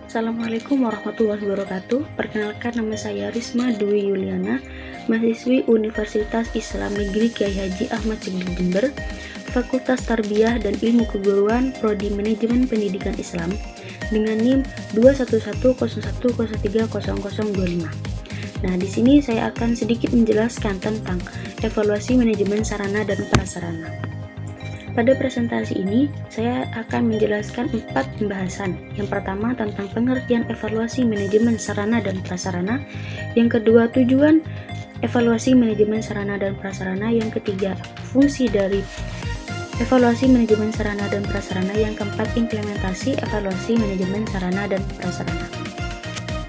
Assalamualaikum warahmatullahi wabarakatuh. Perkenalkan, nama saya Risma Dwi Yuliana, mahasiswi Universitas Islam Negeri Kiai Haji Ahmad Sigit Jember, Fakultas Tarbiyah dan Ilmu Keguruan, Prodi Manajemen Pendidikan Islam, dengan NIM 21101030025. Nah, di sini saya akan sedikit menjelaskan tentang evaluasi manajemen sarana dan prasarana. Pada presentasi ini, saya akan menjelaskan 4 pembahasan. Yang pertama tentang pengertian evaluasi manajemen sarana dan prasarana. Yang kedua, tujuan evaluasi manajemen sarana dan prasarana. Yang ketiga, fungsi dari evaluasi manajemen sarana dan prasarana. Yang keempat, implementasi evaluasi manajemen sarana dan prasarana.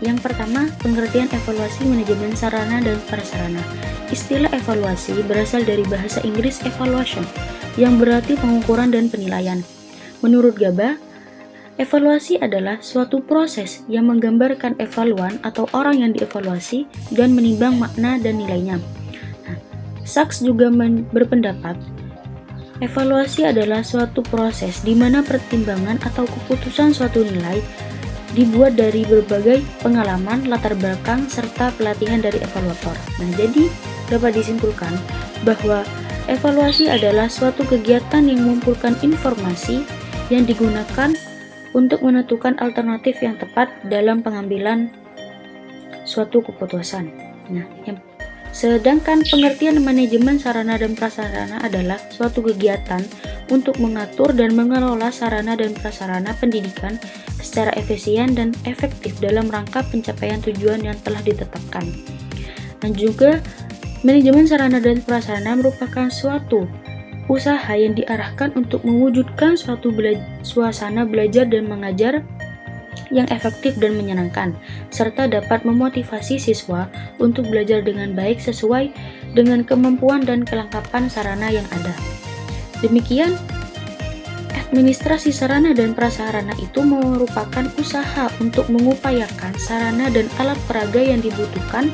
Yang pertama, pengertian evaluasi manajemen sarana dan prasarana. Istilah evaluasi berasal dari bahasa Inggris evaluation, yang berarti pengukuran dan penilaian. Menurut Gaba, evaluasi adalah suatu proses yang menggambarkan evaluan atau orang yang dievaluasi dan menimbang makna dan nilainya. Sachs juga berpendapat, evaluasi adalah suatu proses di mana pertimbangan atau keputusan suatu nilai dibuat dari berbagai pengalaman, latar belakang, serta pelatihan dari evaluator. Nah, jadi dapat disimpulkan bahwa evaluasi adalah suatu kegiatan yang mengumpulkan informasi yang digunakan untuk menentukan alternatif yang tepat dalam pengambilan suatu keputusan. Nah, sedangkan pengertian manajemen sarana dan prasarana adalah suatu kegiatan untuk mengatur dan mengelola sarana dan prasarana pendidikan secara efisien dan efektif dalam rangka pencapaian tujuan yang telah ditetapkan. Dan juga manajemen sarana dan prasarana merupakan suatu usaha yang diarahkan untuk mewujudkan suatu suasana belajar dan mengajar yang efektif dan menyenangkan, serta dapat memotivasi siswa untuk belajar dengan baik sesuai dengan kemampuan dan kelengkapan sarana yang ada. Demikian, administrasi sarana dan prasarana itu merupakan usaha untuk mengupayakan sarana dan alat peraga yang dibutuhkan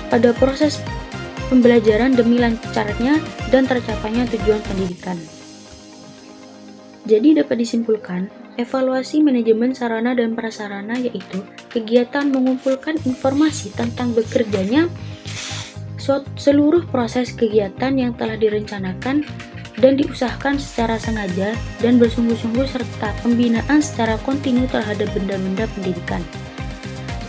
pada proses pembelajaran demi lancarnya dan tercapainya tujuan pendidikan. Jadi dapat disimpulkan, evaluasi manajemen sarana dan prasarana yaitu kegiatan mengumpulkan informasi tentang bekerjanya seluruh proses kegiatan yang telah direncanakan dan diusahakan secara sengaja dan bersungguh-sungguh, serta pembinaan secara kontinu terhadap benda-benda pendidikan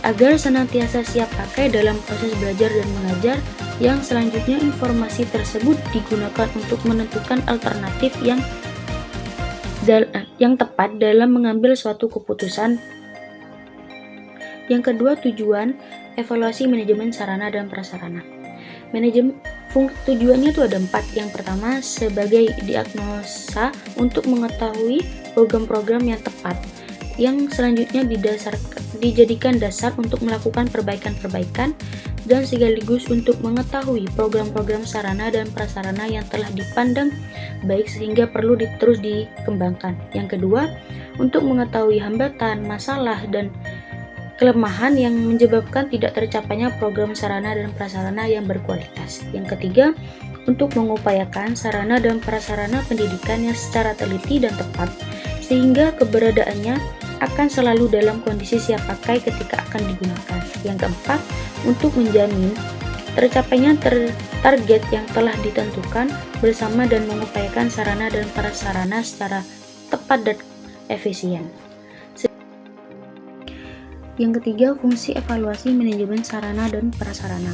agar senantiasa siap pakai dalam proses belajar dan mengajar. Yang selanjutnya, informasi tersebut digunakan untuk menentukan alternatif yang tepat dalam mengambil suatu keputusan. Yang kedua, tujuan evaluasi manajemen sarana dan prasarana. Tujuannya itu ada 4. Yang pertama, sebagai diagnosa untuk mengetahui program-program yang tepat. Yang selanjutnya dijadikan dasar untuk melakukan perbaikan-perbaikan, dan sekaligus untuk mengetahui program-program sarana dan prasarana yang telah dipandang baik sehingga perlu terus dikembangkan. Yang kedua, untuk mengetahui hambatan, masalah, dan kelemahan yang menyebabkan tidak tercapainya program sarana dan prasarana yang berkualitas. Yang ketiga, untuk mengupayakan sarana dan prasarana pendidikan yang secara teliti dan tepat sehingga keberadaannya akan selalu dalam kondisi siap pakai ketika akan digunakan. Yang keempat, untuk menjamin tercapainya target yang telah ditentukan bersama dan mengupayakan sarana dan prasarana secara tepat dan efisien. Yang ketiga, fungsi evaluasi manajemen sarana dan prasarana.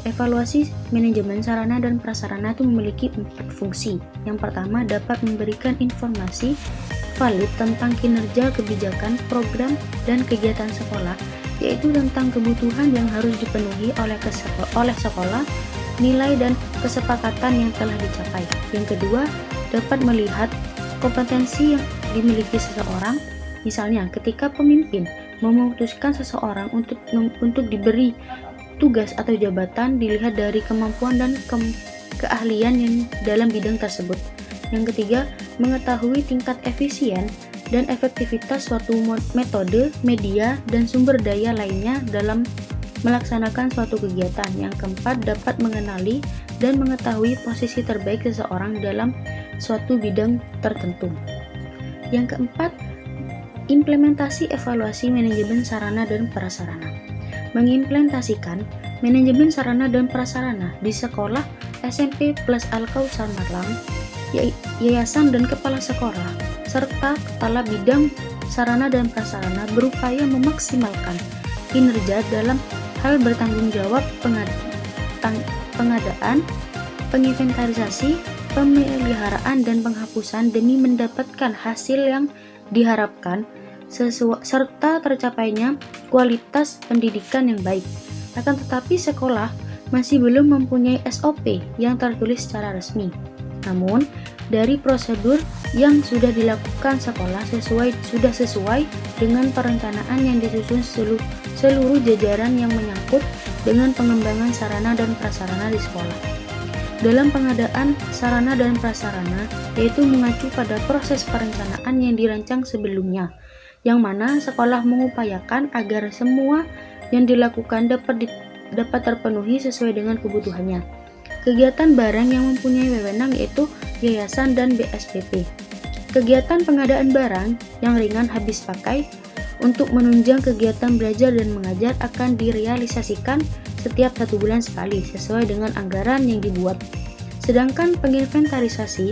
Evaluasi manajemen sarana dan prasarana itu memiliki 4 fungsi. Yang pertama, dapat memberikan informasi valid tentang kinerja, kebijakan, program, dan kegiatan sekolah, yaitu tentang kebutuhan yang harus dipenuhi oleh sekolah, nilai dan kesepakatan yang telah dicapai. Yang kedua, dapat melihat kompetensi yang dimiliki seseorang. Misalnya, ketika pemimpin memutuskan seseorang untuk diberi tugas atau jabatan, dilihat dari kemampuan dan keahlian yang dalam bidang tersebut. Yang ketiga, mengetahui tingkat efisien dan efektivitas suatu metode, media, dan sumber daya lainnya dalam melaksanakan suatu kegiatan. Yang keempat, dapat mengenali dan mengetahui posisi terbaik seseorang dalam suatu bidang tertentu. Yang keempat, Implementasi evaluasi manajemen sarana dan prasarana. Mengimplementasikan manajemen sarana dan prasarana di sekolah SMP plus Al-Kautsar Malang, yayasan dan kepala sekolah, serta kepala bidang sarana dan prasarana berupaya memaksimalkan kinerja dalam hal bertanggung jawab pengadaan, penginventarisasi, pemeliharaan, dan penghapusan demi mendapatkan hasil yang diharapkan serta tercapainya kualitas pendidikan yang baik. Akan tetapi sekolah masih belum mempunyai SOP yang tertulis secara resmi. Namun, dari prosedur yang sudah dilakukan sekolah sudah sesuai dengan perencanaan yang disusun seluruh jajaran yang menyangkut dengan pengembangan sarana dan prasarana di sekolah. Dalam pengadaan sarana dan prasarana, yaitu mengacu pada proses perencanaan yang dirancang sebelumnya, yang mana sekolah mengupayakan agar semua yang dilakukan dapat terpenuhi sesuai dengan kebutuhannya. Kegiatan barang yang mempunyai wewenang yaitu yayasan dan BSPP. Kegiatan pengadaan barang yang ringan habis pakai untuk menunjang kegiatan belajar dan mengajar akan direalisasikan setiap 1 bulan sekali sesuai dengan anggaran yang dibuat. Sedangkan penginventarisasi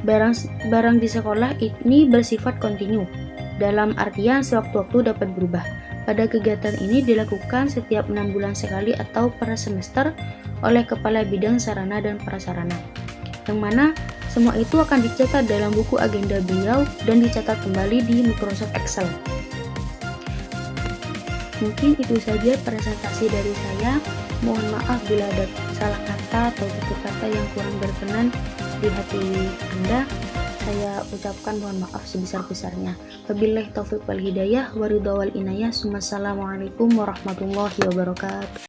barang di sekolah ini bersifat kontinu, dalam artian sewaktu-waktu dapat berubah. Pada kegiatan ini dilakukan setiap 6 bulan sekali atau per semester oleh Kepala Bidang Sarana dan Prasarana, yang mana semua itu akan dicatat dalam buku agenda beliau dan dicatat kembali di Microsoft Excel. Mungkin itu saja presentasi dari saya. Mohon maaf bila ada salah kata atau tutur kata yang kurang berkenan di hati Anda. Saya ucapkan mohon maaf sebesar-besarnya. Wabillahi taufiq wal hidayah, waridha wal inayah. Assalamualaikum warahmatullahi wabarakatuh.